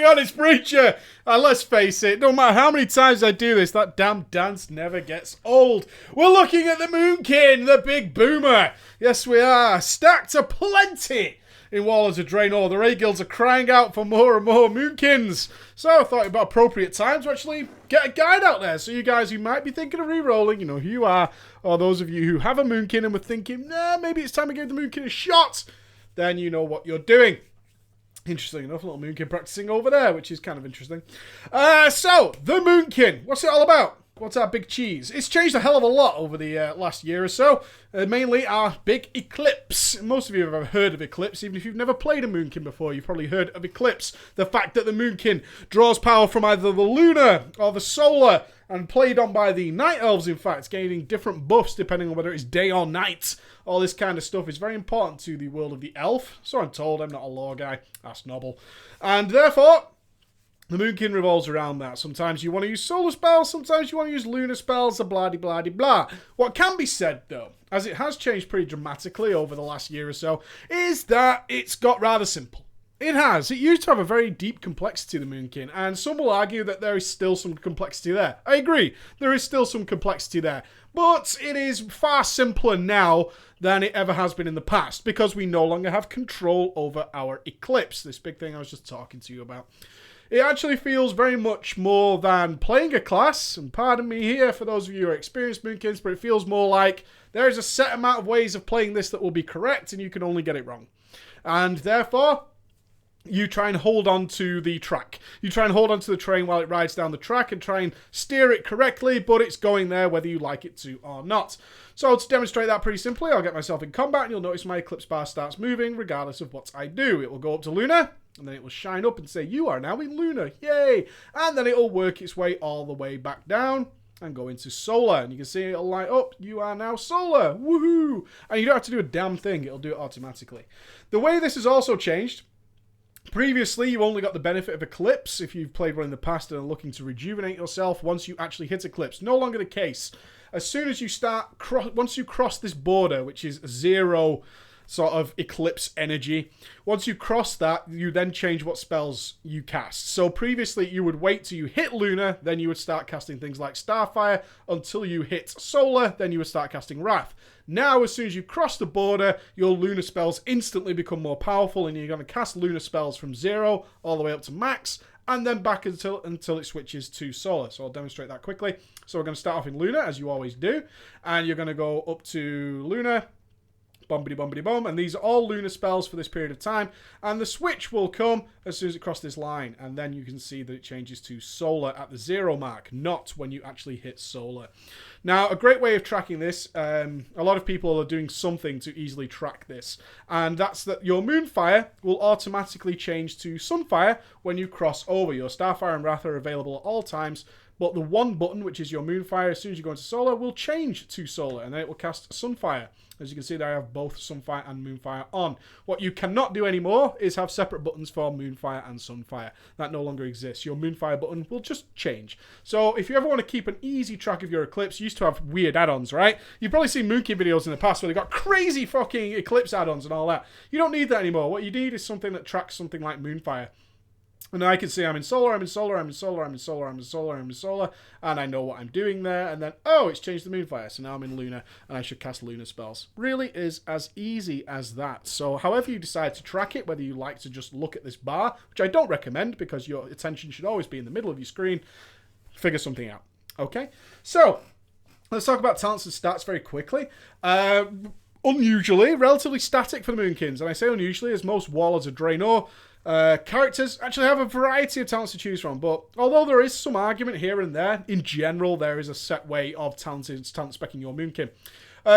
honest, preacher. Let's face it, no matter how many times I do this, that damn dance never gets old. We're looking at the Moonkin, the big boomer. Yes, we are. Stacked to plenty in Warlords of Draenor. The Raid Guilds are crying out for more and more Moonkins. So I thought it about appropriate time to actually get a guide out there. So you guys who might be thinking of re-rolling, you know who you are, or those of you who have a Moonkin and were thinking, nah, maybe it's time to give the Moonkin a shot, then you know what you're doing. Interesting enough, a little Moonkin practicing over there, which is kind of interesting. So, the Moonkin, what's it all about? What's our big cheese? It's changed a hell of a lot over the last year or so. Mainly our big Eclipse. Most of you have ever heard of Eclipse. Even if you've never played a Moonkin before, you've probably heard of Eclipse. The fact that the Moonkin draws power from either the lunar or the solar, and played on by the Night Elves, in fact, gaining different buffs depending on whether it's day or night. All this kind of stuff is very important to the world of the elf. So I'm told. I'm not a lore guy. That's noble. And therefore, the Moonkin revolves around that. Sometimes you want to use solar spells, sometimes you want to use lunar spells, blah de blah de blah. What can be said, though, as it has changed pretty dramatically over the last year or so, is that it's got rather simple. It has. It used to have a very deep complexity, the Moonkin, and some will argue that there is still some complexity there. I agree. There is still some complexity there. But it is far simpler now than it ever has been in the past, because we no longer have control over our Eclipse, this big thing I was just talking to you about. It actually feels very much more than playing a class, and pardon me here for those of you who are experienced Moonkins, but it feels more like there is a set amount of ways of playing this that will be correct, and you can only get it wrong. And therefore, you try and hold on to the track. You try and hold on to the train while it rides down the track and try and steer it correctly, but it's going there whether you like it to or not. So to demonstrate that pretty simply, I'll get myself in combat and you'll notice my Eclipse bar starts moving regardless of what I do. It will go up to Lunar, and then it will shine up and say, you are now in Lunar, yay! And then it will work its way all the way back down and go into Solar. And you can see it'll light up, you are now Solar, woohoo! And you don't have to do a damn thing, it'll do it automatically. The way this has also changed, previously, you only got the benefit of Eclipse if you've played one in the past and are looking to rejuvenate yourself once you actually hit Eclipse. No longer the case. As soon as you start, once you cross this border, which is 0 sort of Eclipse energy, once you cross that, you then change what spells you cast. So previously, you would wait till you hit Lunar, then you would start casting things like Starfire, until you hit Solar, then you would start casting Wrath. Now, as soon as you cross the border, your Lunar spells instantly become more powerful, and you're going to cast Lunar spells from 0 all the way up to max, and then back until it switches to Solar. So I'll demonstrate that quickly. So we're going to start off in Lunar, as you always do, and you're going to go up to Lunar, bombity-bombity-bomb, and these are all Lunar spells for this period of time, and the switch will come as soon as it crosses this line, and then you can see that it changes to Solar at the 0 mark, not when you actually hit Solar. Now, a great way of tracking this, a lot of people are doing something to easily track this, and that's that your Moonfire will automatically change to Sunfire when you cross over. Your Starfire and Wrath are available at all times, but the one button, which is your Moonfire, as soon as you go into Solar, will change to Solar, and then it will cast Sunfire. As you can see there, I have both Sunfire and Moonfire on. What you cannot do anymore is have separate buttons for Moonfire and Sunfire. That no longer exists. Your Moonfire button will just change. So if you ever want to keep an easy track of your Eclipse, you used to have weird add-ons, right? You've probably seen Moonkin videos in the past where they've got crazy fucking Eclipse add-ons and all that. You don't need that anymore. What you need is something that tracks something like Moonfire. And I can see I'm in Solar, I'm in Solar, I'm in Solar, I'm in Solar, I'm in Solar, I'm in Solar, and I know what I'm doing there, and then, oh, it's changed the Moonfire, so now I'm in Lunar, and I should cast Lunar spells. Really is as easy as that. So however you decide to track it, whether you like to just look at this bar, which I don't recommend because your attention should always be in the middle of your screen, figure something out. Okay? So, let's talk about talents and stats very quickly. Unusually, relatively static for the Moonkins, and I say unusually as most Warlords of Draenor characters actually have a variety of talents to choose from, but although there is some argument here and there, in general there is a set way of talent specking your Moonkin.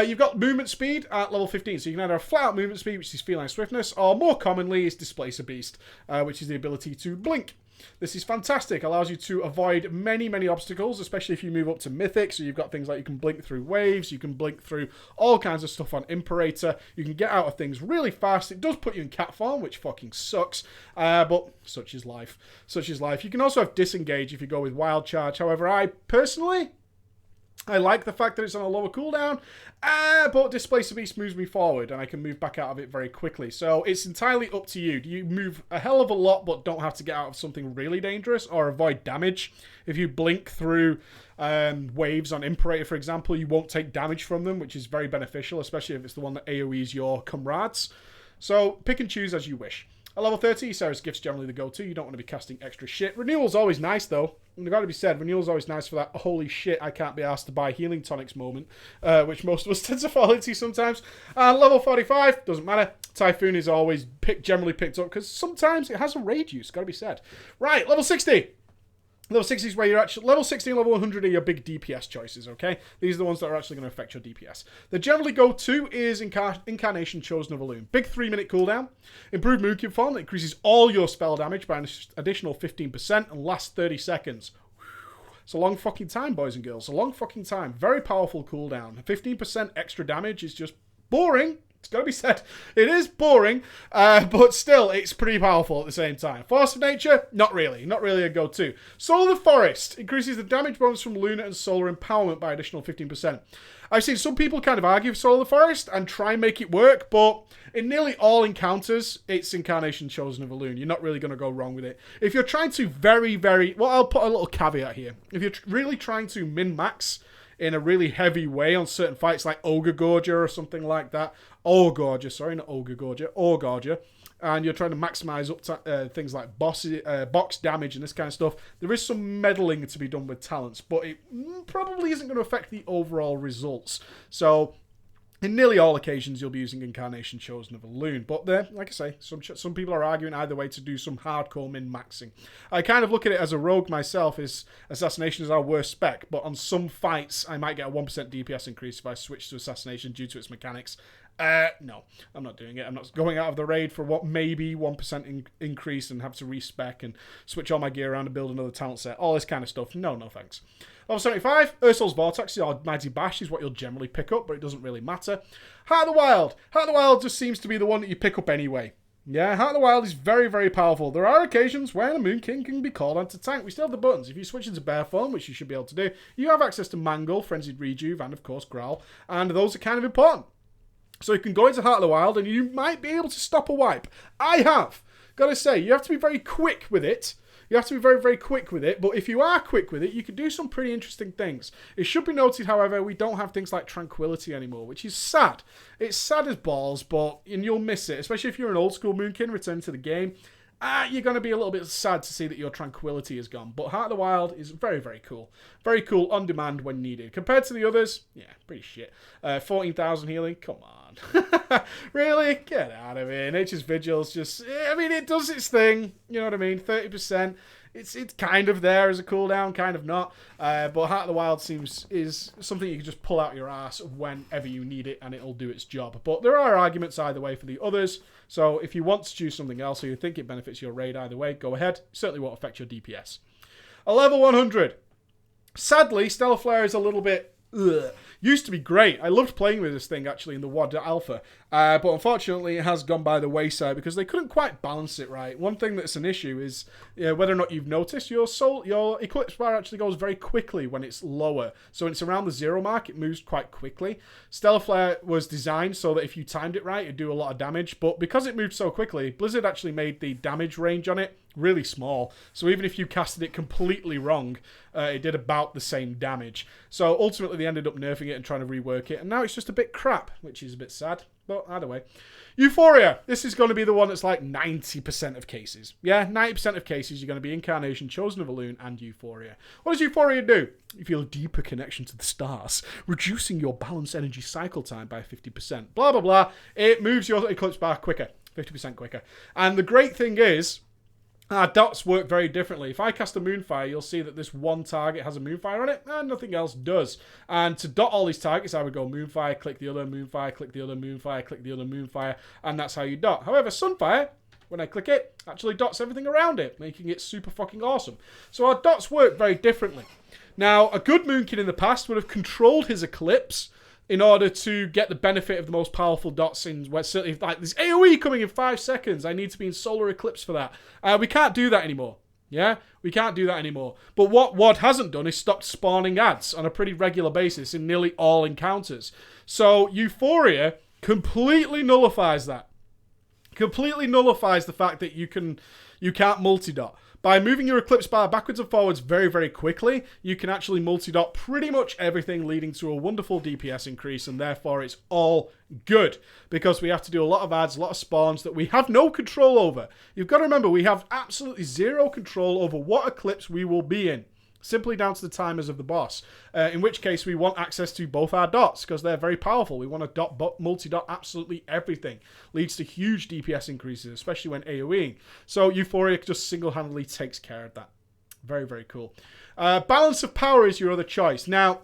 You've got movement speed at level 15, so you can either have flat out movement speed, which is feline swiftness, or more commonly is Displacer Beast, which is the ability to blink. This is fantastic, allows you to avoid many, many obstacles, especially if you move up to Mythic, so you've got things like you can blink through waves, you can blink through all kinds of stuff on Imperator, you can get out of things really fast. It does put you in cat form, which fucking sucks, but such is life. Such is life. You can also have Disengage if you go with Wild Charge, however, I personally I like the fact that it's on a lower cooldown, but Displace the Beast moves me forward, and I can move back out of it very quickly. So it's entirely up to you. Do you move a hell of a lot, but don't have to get out of something really dangerous, or avoid damage? If you blink through waves on Imperator, for example, you won't take damage from them, which is very beneficial, especially if it's the one that AoEs your comrades. So pick and choose as you wish. At level 30, Sarah's Gift's generally the go-to. You don't want to be casting extra shit. Renewal's always nice, though. And got to be said, Renewal's always nice for that holy shit, I can't be asked to buy healing tonics moment, which most of us tend to fall into sometimes. And level 45, doesn't matter. Typhoon is always generally picked up, because sometimes it has a raid use, got to be said. Right, level 60. Level 60 is where you're actually... Level 60 and level 100 are your big DPS choices, okay? These are the ones that are actually going to affect your DPS. The generally go-to is Incarnation Chosen of Elune. Big 3-minute cooldown. Improved moonkin form that increases all your spell damage by an additional 15% and lasts 30 seconds. It's a long fucking time, boys and girls. A long fucking time. Very powerful cooldown. 15% extra damage is just boring. It's got to be said. It is boring, but still, it's pretty powerful at the same time. Force of Nature? Not really. Not really a go-to. Soul of the Forest increases the damage bonus from Lunar and Solar Empowerment by additional 15%. I've seen some people kind of argue for Soul of the Forest and try and make it work, but in nearly all encounters, it's Incarnation Chosen of Elune. You're not really going to go wrong with it. If you're trying to well, I'll put a little caveat here. If you're really trying to min-max in a really heavy way on certain fights like Ogre Gorger or something like that, Gorger, sorry, not Ogre Gorger, Gorger, and you're trying to maximize up things like box damage and this kind of stuff, there is some meddling to be done with talents, but it probably isn't going to affect the overall results. So in nearly all occasions, you'll be using Incarnation Chosen of Elune. But there, like I say, some people are arguing either way to do some hardcore min-maxing. I kind of look at it as a rogue myself, is Assassination is our worst spec, but on some fights, I might get a 1% DPS increase if I switch to Assassination due to its mechanics. No, I'm not doing it. I'm not going out of the raid for what maybe 1% increase and have to respec and switch all my gear around and build another talent set. All this kind of stuff. No thanks. Level 75, Ursul's Vortex, your Mighty Bash is what you'll generally pick up, but it doesn't really matter. Heart of the Wild. Heart of the Wild just seems to be the one that you pick up anyway. Yeah, Heart of the Wild is very, very powerful. There are occasions when a Moonkin can be called on to tank. We still have the buttons. If you switch into Bear Form, which you should be able to do, you have access to Mangle, Frenzied Rejuve, and of course Growl, and those are kind of important. So you can go into Heart of the Wild and you might be able to stop a wipe. I have. Gotta say, you have to be very quick with it. You have to be very, very quick with it, but if you are quick with it, you can do some pretty interesting things. It should be noted, however, we don't have things like Tranquility anymore, which is sad. It's sad as balls, and you'll miss it, especially if you're an old school Moonkin returning to the game. You're going to be a little bit sad to see that your Tranquility is gone. But Heart of the Wild is very, very cool. Very cool on demand when needed. Compared to the others, yeah, pretty shit. 14,000 healing, come on. Really? Get out of here. Nature's Vigil's just, it does its thing. You know what I mean? 30%. It's kind of there as a cooldown, kind of not. But Heart of the Wild is something you can just pull out your ass whenever you need it, and it'll do its job. But there are arguments either way for the others. So if you want to choose something else or you think it benefits your raid either way, go ahead. It certainly won't affect your DPS. A level 100. Sadly, Stella Flare is a little bit... Used to be great. I loved playing with this thing actually in the WoD alpha, but unfortunately it has gone by the wayside because they couldn't quite balance it right. One thing that's an issue is whether or not you've noticed your Eclipse bar actually goes very quickly when it's lower. So when it's around the 0 mark, it moves quite quickly. Stella Flare was designed so that if you timed it right, it'd do a lot of damage, but because it moved so quickly, Blizzard actually made the damage range on it really small. So even if you casted it completely wrong, it did about the same damage. So ultimately they ended up nerfing it and trying to rework it, and now it's just a bit crap, which is a bit sad. But either way. Euphoria. This is going to be the one that's like 90% of cases. Yeah, 90% of cases you're going to be Incarnation, Chosen of Elune, and Euphoria. What does Euphoria do? You feel a deeper connection to the stars, reducing your balance energy cycle time by 50%. Blah, blah, blah. It moves your Eclipse bar quicker. 50% quicker. And the great thing is, dots work very differently. If I cast a Moonfire, you'll see that this one target has a Moonfire on it, and nothing else does. And to dot all these targets, I would go Moonfire, click the other, Moonfire, click the other, Moonfire, click the other, Moonfire, and that's how you dot. However, Sunfire, when I click it, actually dots everything around it, making it super fucking awesome. So our dots work very differently. Now, a good Moonkin in the past would have controlled his Eclipse in order to get the benefit of the most powerful dots in where certainly like there's AoE coming in 5 seconds. I need to be in Solar Eclipse for that. We can't do that anymore. Yeah, we can't do that anymore. But what WoD hasn't done is stopped spawning ads on a pretty regular basis in nearly all encounters. So Euphoria completely nullifies that. Completely nullifies the fact that you can't multi-dot. By moving your Eclipse bar backwards and forwards very, very quickly, you can actually multi-dot pretty much everything, leading to a wonderful DPS increase, and therefore it's all good, because we have to do a lot of ads, a lot of spawns that we have no control over. You've got to remember, we have absolutely zero control over what Eclipse we will be in, simply down to the timers of the boss, in which case we want access to both our dots, because they're very powerful. We want to multi-dot absolutely everything. Leads to huge DPS increases, especially when AoEing. So Euphoria just single-handedly takes care of that. Very, very cool. Balance of Power is your other choice. Now,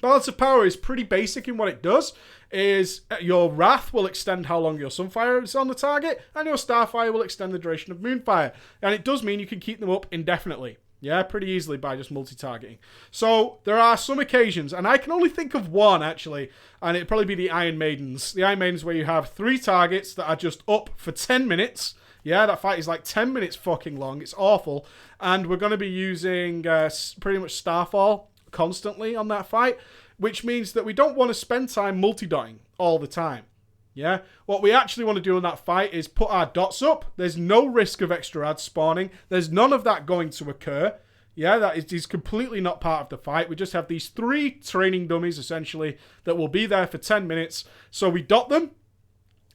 Balance of Power is pretty basic in what it does. Is your Wrath will extend how long your Sunfire is on the target, and your Starfire will extend the duration of Moonfire. And it does mean you can keep them up indefinitely. Yeah, pretty easily by just multi-targeting. So there are some occasions, and I can only think of one actually, and it'd probably be the Iron Maidens. The Iron Maidens where you have 3 targets that are just up for 10 minutes. Yeah, that fight is like 10 minutes fucking long. It's awful. And we're going to be using pretty much Starfall constantly on that fight, which means that we don't want to spend time multi-dotting all the time. Yeah, what we actually want to do in that fight is put our dots up. There's no risk of extra ads spawning. There's none of that going to occur. Yeah, that is completely not part of the fight. We just have these 3 training dummies, essentially, that will be there for 10 minutes. So we dot them,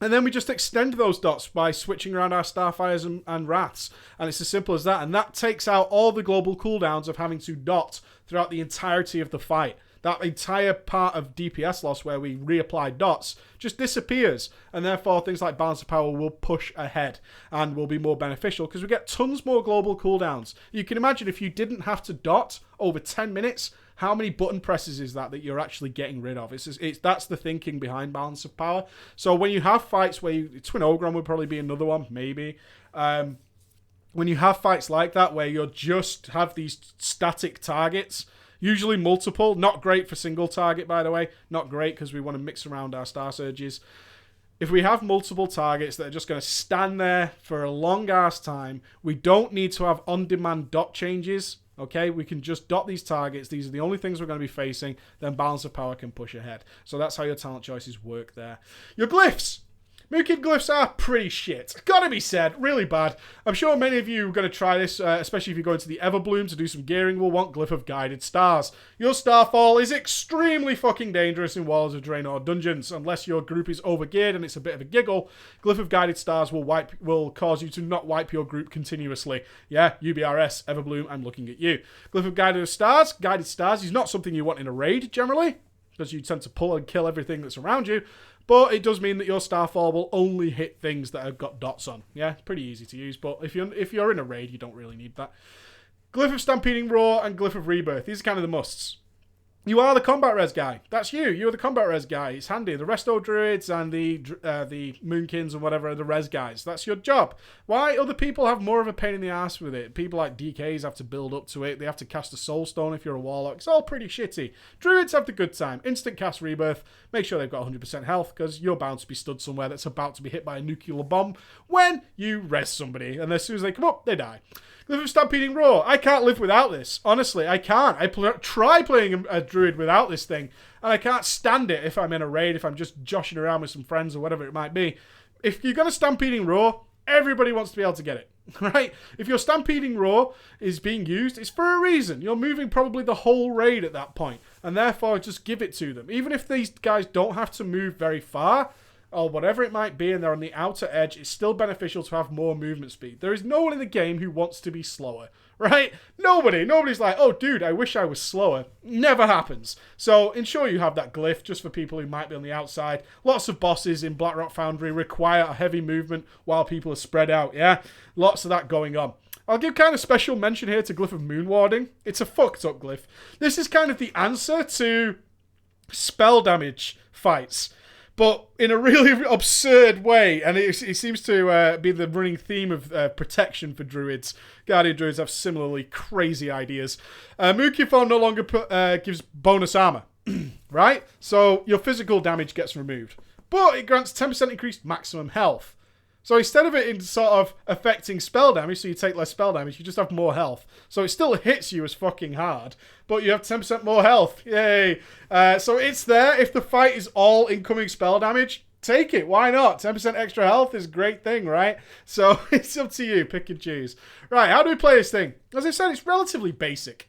and then we just extend those dots by switching around our Starfires and Wraths. And it's as simple as that. And that takes out all the global cooldowns of having to dot throughout the entirety of the fight. That entire part of DPS loss where we reapply dots just disappears, and therefore things like Balance of Power will push ahead and will be more beneficial because we get tons more global cooldowns. You can imagine if you didn't have to dot over 10 minutes, how many button presses is that you're actually getting rid of? That's the thinking behind Balance of Power. So when you have fights where Twin Ogron would probably be another one, maybe. When you have fights like that where you just have these static targets, usually multiple, not great for single target, by the way. Not great because we want to mix around our Star Surges. If we have multiple targets that are just going to stand there for a long-ass time, we don't need to have on-demand dot changes, okay? We can just dot these targets. These are the only things we're going to be facing. Then Balance of Power can push ahead. So that's how your talent choices work there. Your glyphs. Moonkin glyphs are pretty shit. Gotta be said, really bad. I'm sure many of you are going to try this, especially if you go into the Everbloom to do some gearing, will want Glyph of Guided Stars. Your Starfall is extremely fucking dangerous in Walls of Draenor dungeons, unless your group is overgeared and it's a bit of a giggle. Glyph of Guided Stars will cause you to not wipe your group continuously. Yeah, UBRS, Everbloom, I'm looking at you. Glyph of Guided Stars is not something you want in a raid, generally, because you tend to pull and kill everything that's around you. But it does mean that your Starfall will only hit things that have got dots on. Yeah, it's pretty easy to use, but if you're in a raid, you don't really need that. Glyph of Stampeding Roar and Glyph of Rebirth. These are kind of the musts. You are the combat res guy. That's you. You're the combat res guy. It's handy. The Resto Druids and the Moonkins and whatever are the res guys. That's your job. Why? Other people have more of a pain in the ass with it. People like DKs have to build up to it. They have to cast a Soul Stone if you're a Warlock. It's all pretty shitty. Druids have the good time. Instant cast Rebirth. Make sure they've got 100% health because you're bound to be stood somewhere that's about to be hit by a nuclear bomb when you res somebody. And as soon as they come up, they die. Glyph of Stampeding Roar. I can't live without this. Honestly, I can't. I try playing a Druid without this thing, and I can't stand it if I'm in a raid, if I'm just joshing around with some friends or whatever it might be. If you're going to Stampeding Roar, everybody wants to be able to get it, right? If your Stampeding Roar is being used, it's for a reason. You're moving probably the whole raid at that point, and therefore just give it to them. Even if these guys don't have to move very far, or whatever it might be, and they're on the outer edge, it's still beneficial to have more movement speed. There is no one in the game who wants to be slower, right? Nobody's like, oh, dude, I wish I was slower. Never happens. So ensure you have that glyph just for people who might be on the outside. Lots of bosses in Blackrock Foundry require a heavy movement while people are spread out, yeah? Lots of that going on. I'll give kind of special mention here to Glyph of Moonwarding. It's a fucked up glyph. This is kind of the answer to spell damage fights, but in a really absurd way, and it seems to be the running theme of protection for Druids. Guardian Druids have similarly crazy ideas. Moonkin form no longer gives bonus armor, right? So your physical damage gets removed, but it grants 10% increased maximum health. So instead of it in sort of affecting spell damage, so you take less spell damage, you just have more health. So it still hits you as fucking hard, but you have 10% more health. Yay. So it's there. If the fight is all incoming spell damage, take it. Why not? 10% extra health is a great thing, right? So it's up to you. Pick and choose. Right, how do we play this thing? As I said, it's relatively basic.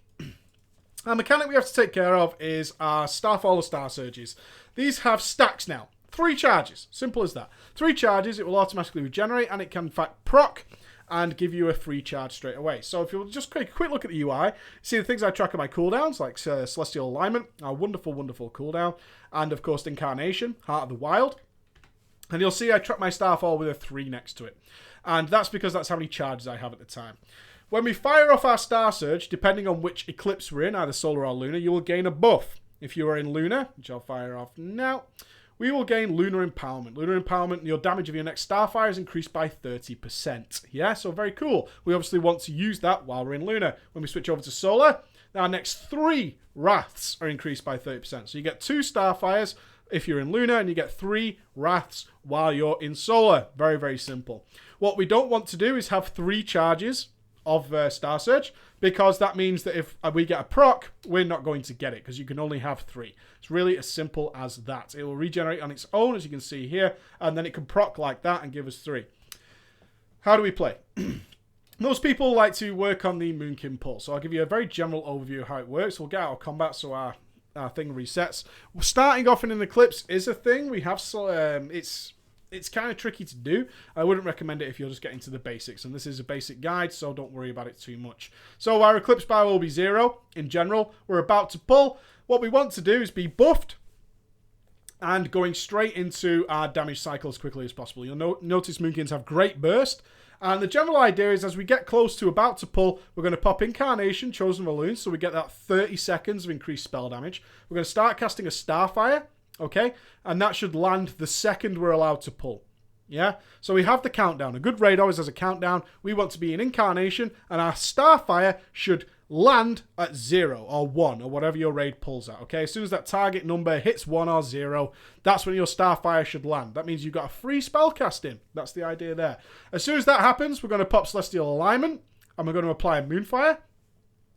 Our mechanic we have to take care of is our Starfall or Star Surges. These have stacks now. 3 charges. Simple as that. 3 charges, it will automatically regenerate, and it can in fact proc and give you a free charge straight away. So if you'll just take a quick look at the UI, see the things I track on my cooldowns, like Celestial Alignment, our wonderful, wonderful cooldown, and of course Incarnation, Heart of the Wild. And you'll see I track my Starfall with a 3 next to it. And that's because that's how many charges I have at the time. When we fire off our Star Surge, depending on which eclipse we're in, either solar or lunar, you will gain a buff. If you are in lunar, which I'll fire off now, we will gain Lunar Empowerment. Lunar Empowerment, your damage of your next Starfire is increased by 30%. Yeah, so very cool. We obviously want to use that while we're in Lunar. When we switch over to Solar, our next 3 Wraths are increased by 30%. So you get 2 Starfires if you're in Lunar, and you get 3 Wraths while you're in Solar. Very, very simple. What we don't want to do is have 3 charges of Star Surge, because that means that if we get a proc, we're not going to get it, because you can only have 3. It's really as simple as that. It will regenerate on its own, as you can see here, and then it can proc like that and give us 3. How do we play? Most people like to work on the Moonkin pull, so I'll give you a very general overview of how it works. We'll get out of combat so our thing resets. Starting off in an eclipse is a thing. We have it's kind of tricky to do. I wouldn't recommend it if you're just getting to the basics. And this is a basic guide, so don't worry about it too much. So our Eclipse bar will be 0 in general. We're about to pull. What we want to do is be buffed and going straight into our damage cycle as quickly as possible. You'll notice Moonkins have great burst. And the general idea is as we get close to about to pull, we're going to pop Incarnation, Chosen Balloons, so we get that 30 seconds of increased spell damage. We're going to start casting a Starfire. Okay, and that should land the second we're allowed to pull. Yeah, so we have the countdown. A good raid always has a countdown. We want to be in Incarnation, and our Starfire should land at 0 or 1 or whatever your raid pulls at. Okay, as soon as that target number hits 1 or 0, that's when your Starfire should land. That means you've got a free spell casting. That's the idea there. As soon as that happens, we're going to pop Celestial Alignment, and we're going to apply a Moonfire.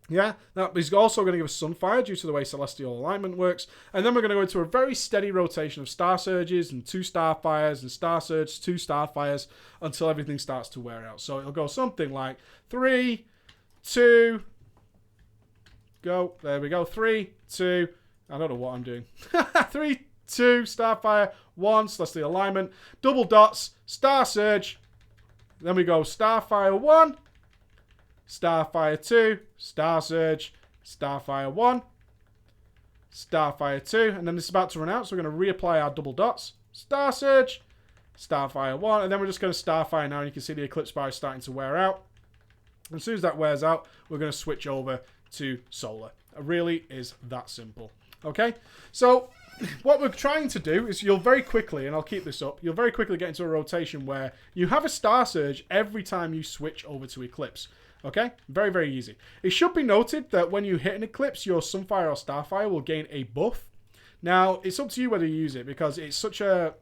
Yeah, that is also going to give us Sunfire due to the way Celestial Alignment works. And then we're going to go into a very steady rotation of Star Surges and 2 Starfires and Star Surge, 2 Starfires until everything starts to wear out. So it'll go something like 3, 2, go. There we go. 3, 2. I don't know what I'm doing. 3, 2, Starfire, 1, Celestial Alignment, double dots, Star Surge. Then we go Starfire 1. Starfire 2, Star Surge, Starfire 1, Starfire 2, and then it's about to run out, so we're going to reapply our double dots. Star Surge, Starfire 1, and then we're just going to Starfire now, and you can see the Eclipse bar is starting to wear out. And as soon as that wears out, we're going to switch over to Solar. It really is that simple. Okay? So what we're trying to do is you'll very quickly, and I'll keep this up, you'll very quickly get into a rotation where you have a Star Surge every time you switch over to Eclipse. Okay? Very, very easy. It should be noted that when you hit an Eclipse, your Sunfire or Starfire will gain a buff. Now, it's up to you whether you use it, because it's such a...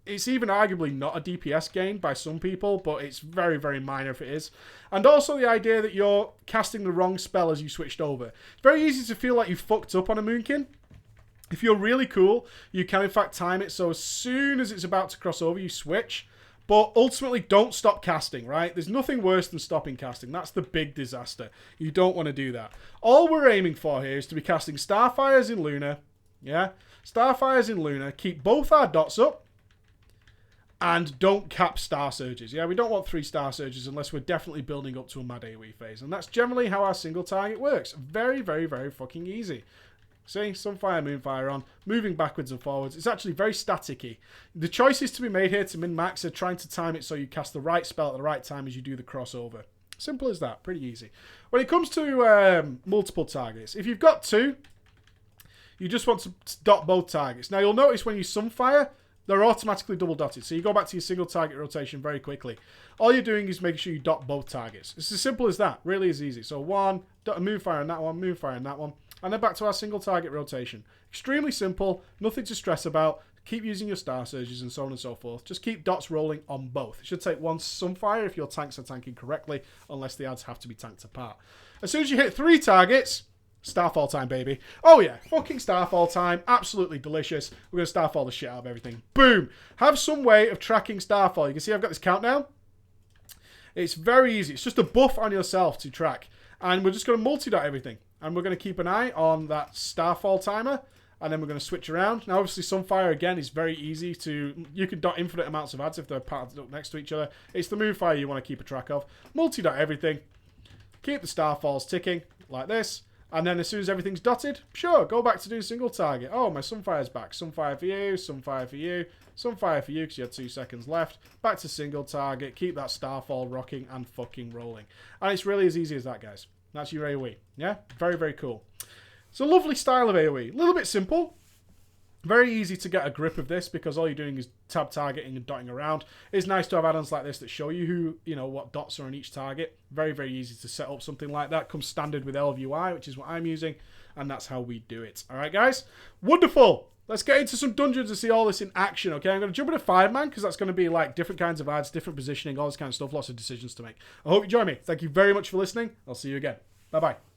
It's even arguably not a DPS gain by some people, but it's very, very minor if it is. And also the idea that you're casting the wrong spell as you switched over. It's very easy to feel like you fucked up on a Moonkin. If you're really cool, you can in fact time it so as soon as it's about to cross over, you switch. But ultimately, don't stop casting, right? There's nothing worse than stopping casting. That's the big disaster. You don't want to do that. All we're aiming for here is to be casting Starfires in Lunar. Yeah? Starfires in Lunar. Keep both our dots up. And don't cap Star Surges. Yeah, we don't want 3 Star Surges unless we're definitely building up to a Mad AoE phase. And that's generally how our single target works. Very, very, very fucking easy. See, Sunfire, Moonfire on, moving backwards and forwards. It's actually very staticky. The choices to be made here to min-max are trying to time it so you cast the right spell at the right time as you do the crossover. Simple as that, pretty easy. When it comes to multiple targets, if you've got 2, you just want to dot both targets. Now you'll notice when you Sunfire, they're automatically double dotted. So you go back to your single target rotation very quickly. All you're doing is making sure you dot both targets. It's as simple as that, really is easy. So 1, dot a Moonfire on that one, Moonfire on that one. And then back to our single target rotation. Extremely simple, nothing to stress about. keep using your Star Surges and so on and so forth. Just keep dots rolling on both. It should take one Sunfire if your tanks are tanking correctly, unless the ads have to be tanked apart. As soon as you hit 3 targets, Starfall time, baby. Oh yeah, fucking Starfall time. Absolutely delicious. We're going to Starfall the shit out of everything. Boom. Have some way of tracking Starfall. You can see I've got this countdown. It's very easy. It's just a buff on yourself to track. And we're just going to multi-dot everything. And we're going to keep an eye on that Starfall timer. And then we're going to switch around. Now, obviously, Sunfire, again, is very easy to... You can dot infinite amounts of ads if they're parted up next to each other. It's the Moonfire you want to keep a track of. Multi-dot everything. Keep the Starfalls ticking, like this. And then as soon as everything's dotted, sure, go back to doing single target. Oh, my Sunfire's back. Sunfire for you, Sunfire for you, Sunfire for you, because you had 2 seconds left. Back to single target. Keep that Starfall rocking and fucking rolling. And it's really as easy as that, guys. That's your AoE. Yeah? Very, very cool. It's a lovely style of AoE. A little bit simple. Very easy to get a grip of this because all you're doing is tab targeting and dotting around. It's nice to have add-ons like this that show you who, what dots are on each target. Very, very easy to set up something like that. Comes standard with LVUI, which is what I'm using, and that's how we do it. All right, guys? Wonderful. Let's get into some dungeons and see all this in action, okay? I'm going to jump into 5-man because that's going to be like different kinds of ads, different positioning, all this kind of stuff, lots of decisions to make. I hope you join me. Thank you very much for listening. I'll see you again. Bye-bye.